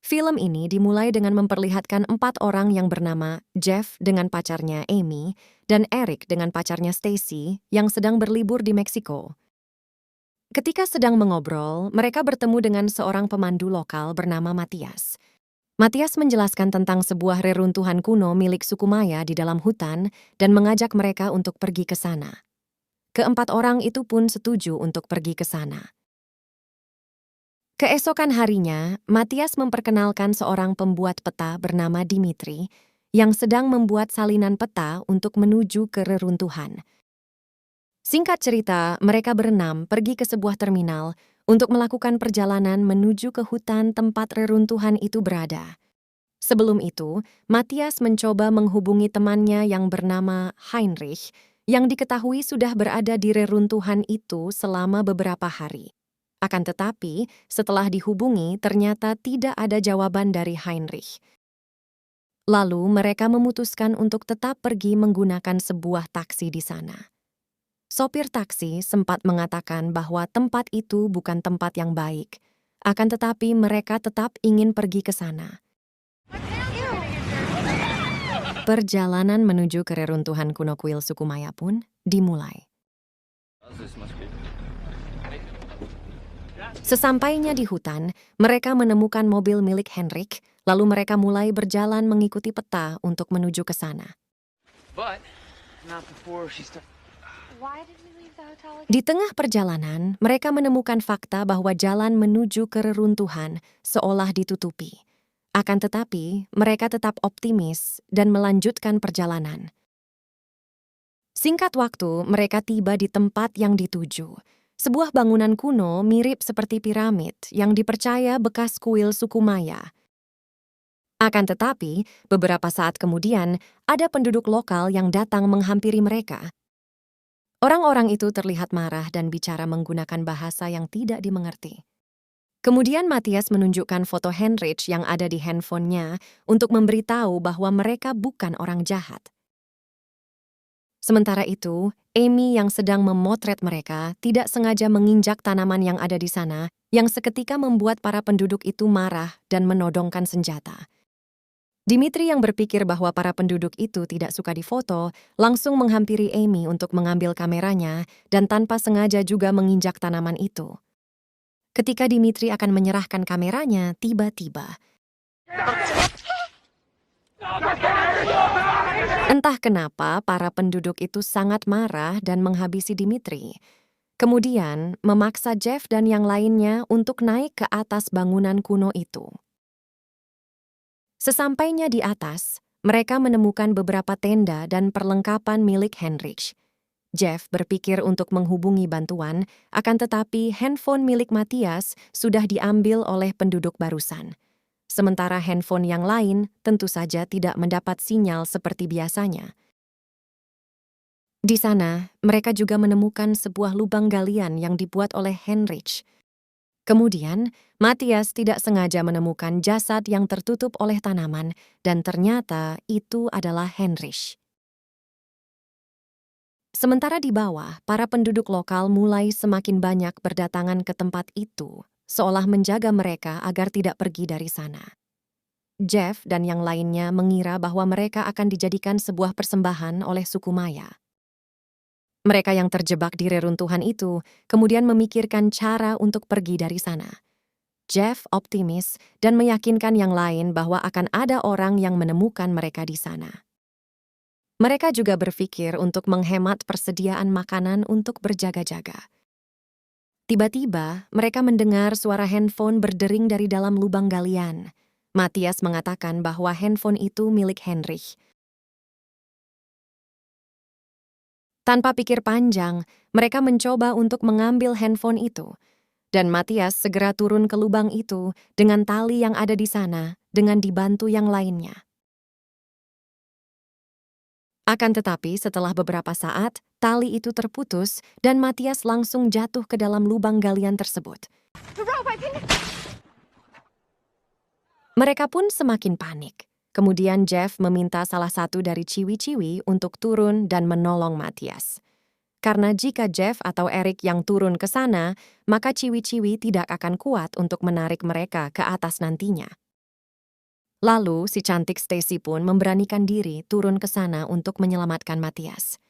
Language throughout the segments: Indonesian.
Film ini dimulai dengan memperlihatkan 4 orang yang bernama Jeff dengan pacarnya Amy dan Eric dengan pacarnya Stacy yang sedang berlibur di Meksiko. Ketika sedang mengobrol, mereka bertemu dengan seorang pemandu lokal bernama Matias. Matias menjelaskan tentang sebuah reruntuhan kuno milik suku Maya di dalam hutan dan mengajak mereka untuk pergi ke sana. Keempat orang itu pun setuju untuk pergi ke sana. Keesokan harinya, Matias memperkenalkan seorang pembuat peta bernama Dimitri yang sedang membuat salinan peta untuk menuju ke reruntuhan. Singkat cerita, mereka berenam pergi ke sebuah terminal untuk melakukan perjalanan menuju ke hutan tempat reruntuhan itu berada. Sebelum itu, Matias mencoba menghubungi temannya yang bernama Heinrich yang diketahui sudah berada di reruntuhan itu selama beberapa hari. Akan tetapi, setelah dihubungi, ternyata tidak ada jawaban dari Heinrich. Lalu mereka memutuskan untuk tetap pergi menggunakan sebuah taksi di sana. Sopir taksi sempat mengatakan bahwa tempat itu bukan tempat yang baik. Akan tetapi mereka tetap ingin pergi ke sana. Perjalanan menuju ke reruntuhan kuno kuil suku Maya pun dimulai. Sesampainya di hutan, mereka menemukan mobil milik Henrik, lalu mereka mulai berjalan mengikuti peta untuk menuju ke sana. Di tengah perjalanan, mereka menemukan fakta bahwa jalan menuju ke reruntuhan seolah ditutupi. Akan tetapi, mereka tetap optimis dan melanjutkan perjalanan. Singkat waktu, mereka tiba di tempat yang dituju. Sebuah bangunan kuno mirip seperti piramid yang dipercaya bekas kuil suku Maya. Akan tetapi, beberapa saat kemudian, ada penduduk lokal yang datang menghampiri mereka. Orang-orang itu terlihat marah dan bicara menggunakan bahasa yang tidak dimengerti. Kemudian Matias menunjukkan foto Heinrich yang ada di handphonenya untuk memberitahu bahwa mereka bukan orang jahat. Sementara itu, Amy yang sedang memotret mereka tidak sengaja menginjak tanaman yang ada di sana, yang seketika membuat para penduduk itu marah dan menodongkan senjata. Dimitri yang berpikir bahwa para penduduk itu tidak suka difoto, langsung menghampiri Amy untuk mengambil kameranya dan tanpa sengaja juga menginjak tanaman itu. Ketika Dimitri akan menyerahkan kameranya, tiba-tiba entah kenapa para penduduk itu sangat marah dan menghabisi Dimitri. Kemudian memaksa Jeff dan yang lainnya untuk naik ke atas bangunan kuno itu. Sesampainya di atas, mereka menemukan beberapa tenda dan perlengkapan milik Heinrich. Jeff berpikir untuk menghubungi bantuan, akan tetapi handphone milik Matias sudah diambil oleh penduduk barusan. Sementara handphone yang lain tentu saja tidak mendapat sinyal seperti biasanya. Di sana, mereka juga menemukan sebuah lubang galian yang dibuat oleh Heinrich. Kemudian, Matias tidak sengaja menemukan jasad yang tertutup oleh tanaman dan ternyata itu adalah Heinrich. Sementara di bawah, para penduduk lokal mulai semakin banyak berdatangan ke tempat itu, seolah menjaga mereka agar tidak pergi dari sana. Jeff dan yang lainnya mengira bahwa mereka akan dijadikan sebuah persembahan oleh suku Maya. Mereka yang terjebak di reruntuhan itu kemudian memikirkan cara untuk pergi dari sana. Jeff optimis dan meyakinkan yang lain bahwa akan ada orang yang menemukan mereka di sana. Mereka juga berpikir untuk menghemat persediaan makanan untuk berjaga-jaga. Tiba-tiba, mereka mendengar suara handphone berdering dari dalam lubang galian. Matias mengatakan bahwa handphone itu milik Heinrich. Tanpa pikir panjang, mereka mencoba untuk mengambil handphone itu. Dan Matias segera turun ke lubang itu dengan tali yang ada di sana, dengan dibantu yang lainnya. Akan tetapi setelah beberapa saat, tali itu terputus dan Matias langsung jatuh ke dalam lubang galian tersebut. Mereka pun semakin panik. Kemudian Jeff meminta salah satu dari ciwi-ciwi untuk turun dan menolong Matias. Karena jika Jeff atau Eric yang turun ke sana, maka ciwi-ciwi tidak akan kuat untuk menarik mereka ke atas nantinya. Lalu si cantik Stacy pun memberanikan diri turun ke sana untuk menyelamatkan Matthias.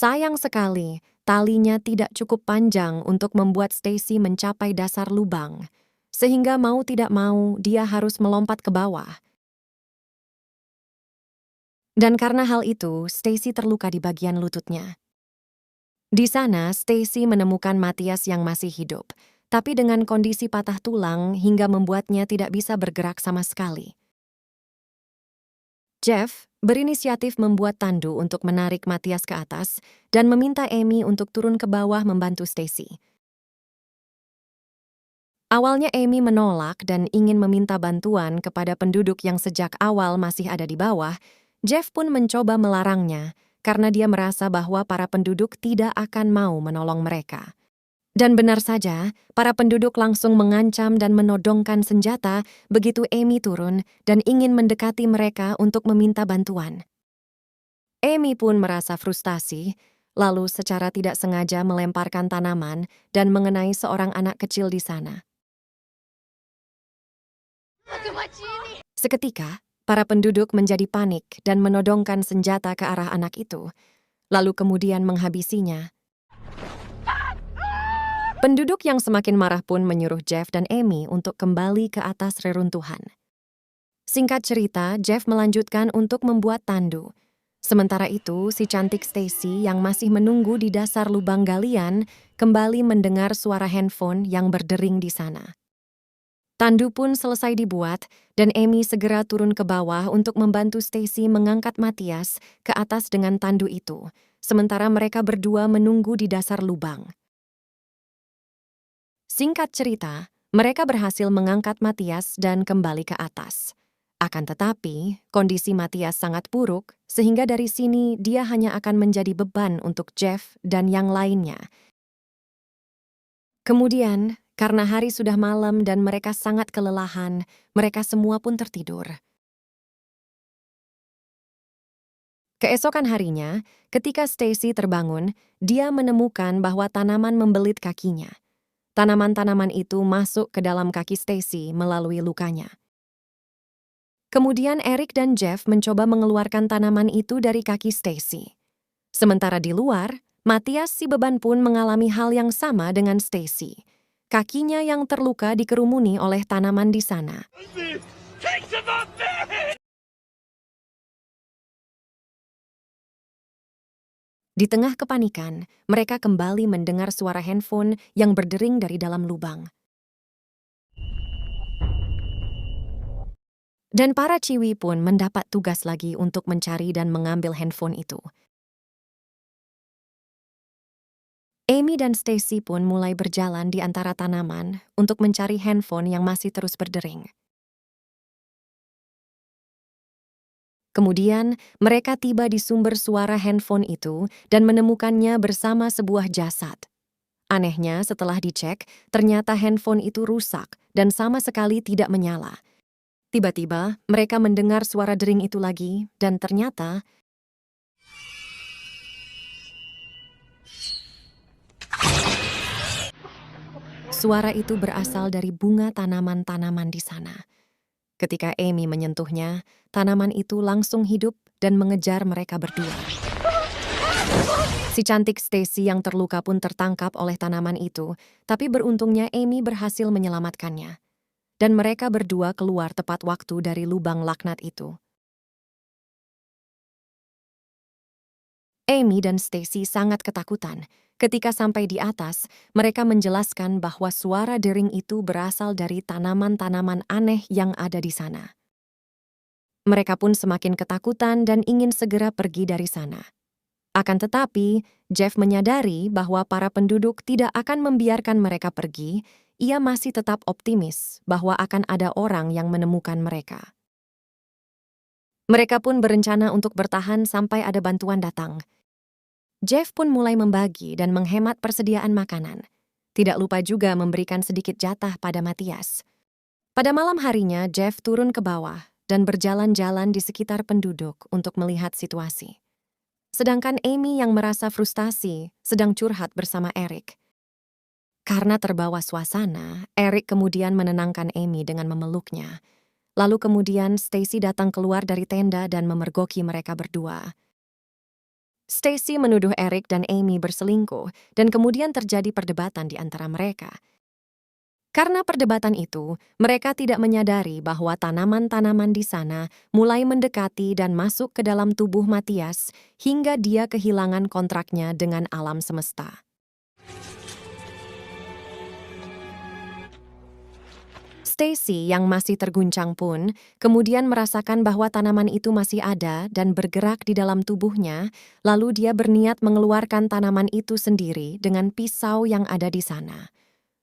Sayang sekali, talinya tidak cukup panjang untuk membuat Stacy mencapai dasar lubang, sehingga mau tidak mau dia harus melompat ke bawah. Dan karena hal itu, Stacy terluka di bagian lututnya. Di sana, Stacy menemukan Matthias yang masih hidup, tapi dengan kondisi patah tulang hingga membuatnya tidak bisa bergerak sama sekali. Jeff berinisiatif membuat tandu untuk menarik Matthias ke atas dan meminta Amy untuk turun ke bawah membantu Stacy. Awalnya Amy menolak dan ingin meminta bantuan kepada penduduk yang sejak awal masih ada di bawah. Jeff pun mencoba melarangnya karena dia merasa bahwa para penduduk tidak akan mau menolong mereka. Dan benar saja, para penduduk langsung mengancam dan menodongkan senjata begitu Amy turun dan ingin mendekati mereka untuk meminta bantuan. Amy pun merasa frustasi, lalu secara tidak sengaja melemparkan tanaman dan mengenai seorang anak kecil di sana. Seketika, para penduduk menjadi panik dan menodongkan senjata ke arah anak itu, lalu kemudian menghabisinya. Penduduk yang semakin marah pun menyuruh Jeff dan Amy untuk kembali ke atas reruntuhan. Singkat cerita, Jeff melanjutkan untuk membuat tandu. Sementara itu, si cantik Stacy yang masih menunggu di dasar lubang galian kembali mendengar suara handphone yang berdering di sana. Tandu pun selesai dibuat dan Amy segera turun ke bawah untuk membantu Stacy mengangkat Matthias ke atas dengan tandu itu, sementara mereka berdua menunggu di dasar lubang. Singkat cerita, mereka berhasil mengangkat Matthias dan kembali ke atas. Akan tetapi, kondisi Matthias sangat buruk, sehingga dari sini dia hanya akan menjadi beban untuk Jeff dan yang lainnya. Kemudian, karena hari sudah malam dan mereka sangat kelelahan, mereka semua pun tertidur. Keesokan harinya, ketika Stacy terbangun, dia menemukan bahwa tanaman membelit kakinya. Tanaman-tanaman itu masuk ke dalam kaki Stacy melalui lukanya. Kemudian Eric dan Jeff mencoba mengeluarkan tanaman itu dari kaki Stacy. Sementara di luar, Matthias si beban pun mengalami hal yang sama dengan Stacy. Kakinya yang terluka dikerumuni oleh tanaman di sana. Di tengah kepanikan, mereka kembali mendengar suara handphone yang berdering dari dalam lubang. Dan para ciwi pun mendapat tugas lagi untuk mencari dan mengambil handphone itu. Amy dan Stacy pun mulai berjalan di antara tanaman untuk mencari handphone yang masih terus berdering. Kemudian, mereka tiba di sumber suara handphone itu dan menemukannya bersama sebuah jasad. Anehnya, setelah dicek, ternyata handphone itu rusak dan sama sekali tidak menyala. Tiba-tiba, mereka mendengar suara dering itu lagi, dan ternyata suara itu berasal dari bunga tanaman-tanaman di sana. Ketika Amy menyentuhnya, tanaman itu langsung hidup dan mengejar mereka berdua. Si cantik Stacy yang terluka pun tertangkap oleh tanaman itu, tapi beruntungnya Amy berhasil menyelamatkannya. Dan mereka berdua keluar tepat waktu dari lubang laknat itu. Amy dan Stacy sangat ketakutan. Ketika sampai di atas, mereka menjelaskan bahwa suara dering itu berasal dari tanaman-tanaman aneh yang ada di sana. Mereka pun semakin ketakutan dan ingin segera pergi dari sana. Akan tetapi, Jeff menyadari bahwa para penduduk tidak akan membiarkan mereka pergi. Ia masih tetap optimis bahwa akan ada orang yang menemukan mereka. Mereka pun berencana untuk bertahan sampai ada bantuan datang. Jeff pun mulai membagi dan menghemat persediaan makanan. Tidak lupa juga memberikan sedikit jatah pada Matthias. Pada malam harinya, Jeff turun ke bawah dan berjalan-jalan di sekitar penduduk untuk melihat situasi. Sedangkan Amy yang merasa frustasi sedang curhat bersama Eric. Karena terbawa suasana, Eric kemudian menenangkan Amy dengan memeluknya. Lalu kemudian Stacy datang keluar dari tenda dan memergoki mereka berdua. Stacy menuduh Eric dan Amy berselingkuh dan kemudian terjadi perdebatan di antara mereka. Karena perdebatan itu, mereka tidak menyadari bahwa tanaman-tanaman di sana mulai mendekati dan masuk ke dalam tubuh Matthias hingga dia kehilangan kontraknya dengan alam semesta. Stacy yang masih terguncang pun kemudian merasakan bahwa tanaman itu masih ada dan bergerak di dalam tubuhnya, lalu dia berniat mengeluarkan tanaman itu sendiri dengan pisau yang ada di sana.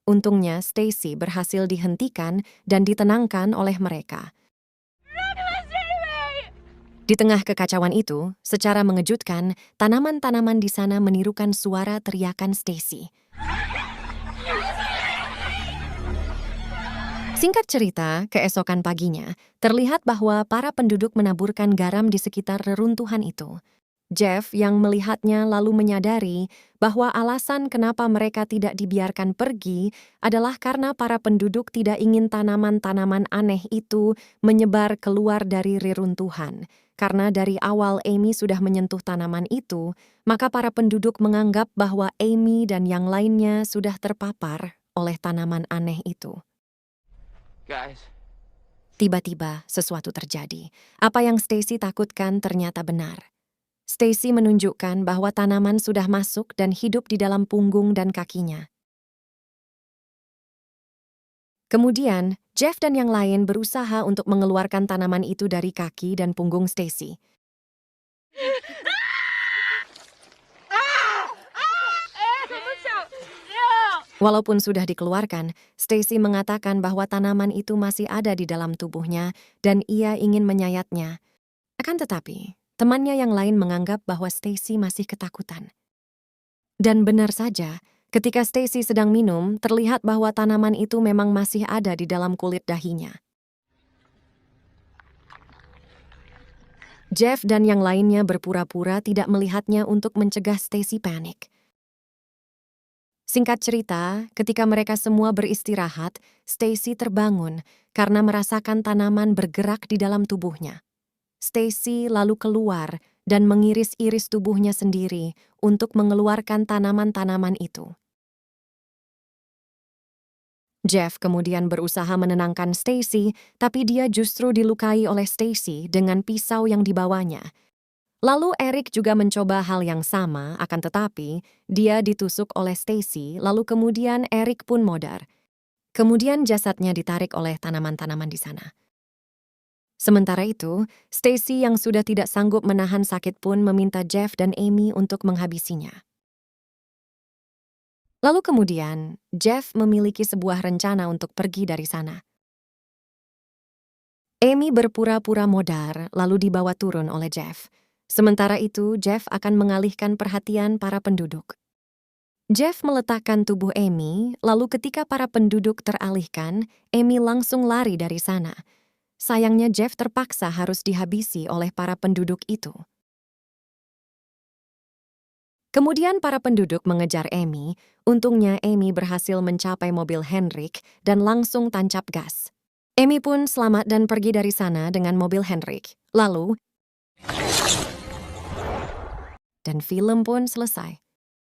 Untungnya Stacy berhasil dihentikan dan ditenangkan oleh mereka. Di tengah kekacauan itu, secara mengejutkan, tanaman-tanaman di sana menirukan suara teriakan Stacy. Singkat cerita, keesokan paginya, terlihat bahwa para penduduk menaburkan garam di sekitar reruntuhan itu. Jeff yang melihatnya lalu menyadari bahwa alasan kenapa mereka tidak dibiarkan pergi adalah karena para penduduk tidak ingin tanaman-tanaman aneh itu menyebar keluar dari reruntuhan. Karena dari awal Amy sudah menyentuh tanaman itu, maka para penduduk menganggap bahwa Amy dan yang lainnya sudah terpapar oleh tanaman aneh itu. Guys. Tiba-tiba sesuatu terjadi. Apa yang Stacy takutkan ternyata benar. Stacy menunjukkan bahwa tanaman sudah masuk dan hidup di dalam punggung dan kakinya. Kemudian, Jeff dan yang lain berusaha untuk mengeluarkan tanaman itu dari kaki dan punggung Stacy. Walaupun sudah dikeluarkan, Stacy mengatakan bahwa tanaman itu masih ada di dalam tubuhnya dan ia ingin menyayatnya. Akan tetapi, temannya yang lain menganggap bahwa Stacy masih ketakutan. Dan benar saja, ketika Stacy sedang minum, terlihat bahwa tanaman itu memang masih ada di dalam kulit dahinya. Jeff dan yang lainnya berpura-pura tidak melihatnya untuk mencegah Stacy panik. Singkat cerita, ketika mereka semua beristirahat, Stacy terbangun karena merasakan tanaman bergerak di dalam tubuhnya. Stacy lalu keluar dan mengiris-iris tubuhnya sendiri untuk mengeluarkan tanaman-tanaman itu. Jeff kemudian berusaha menenangkan Stacy, tapi dia justru dilukai oleh Stacy dengan pisau yang dibawanya. Lalu Eric juga mencoba hal yang sama, akan tetapi dia ditusuk oleh Stacy, lalu kemudian Eric pun modar. Kemudian jasadnya ditarik oleh tanaman-tanaman di sana. Sementara itu, Stacy yang sudah tidak sanggup menahan sakit pun meminta Jeff dan Amy untuk menghabisinya. Lalu kemudian, Jeff memiliki sebuah rencana untuk pergi dari sana. Amy berpura-pura modar, lalu dibawa turun oleh Jeff. Sementara itu, Jeff akan mengalihkan perhatian para penduduk. Jeff meletakkan tubuh Amy, lalu ketika para penduduk teralihkan, Amy langsung lari dari sana. Sayangnya Jeff terpaksa harus dihabisi oleh para penduduk itu. Kemudian para penduduk mengejar Amy, untungnya Amy berhasil mencapai mobil Henrik dan langsung tancap gas. Amy pun selamat dan pergi dari sana dengan mobil Henrik. Lalu, dan film pun selesai.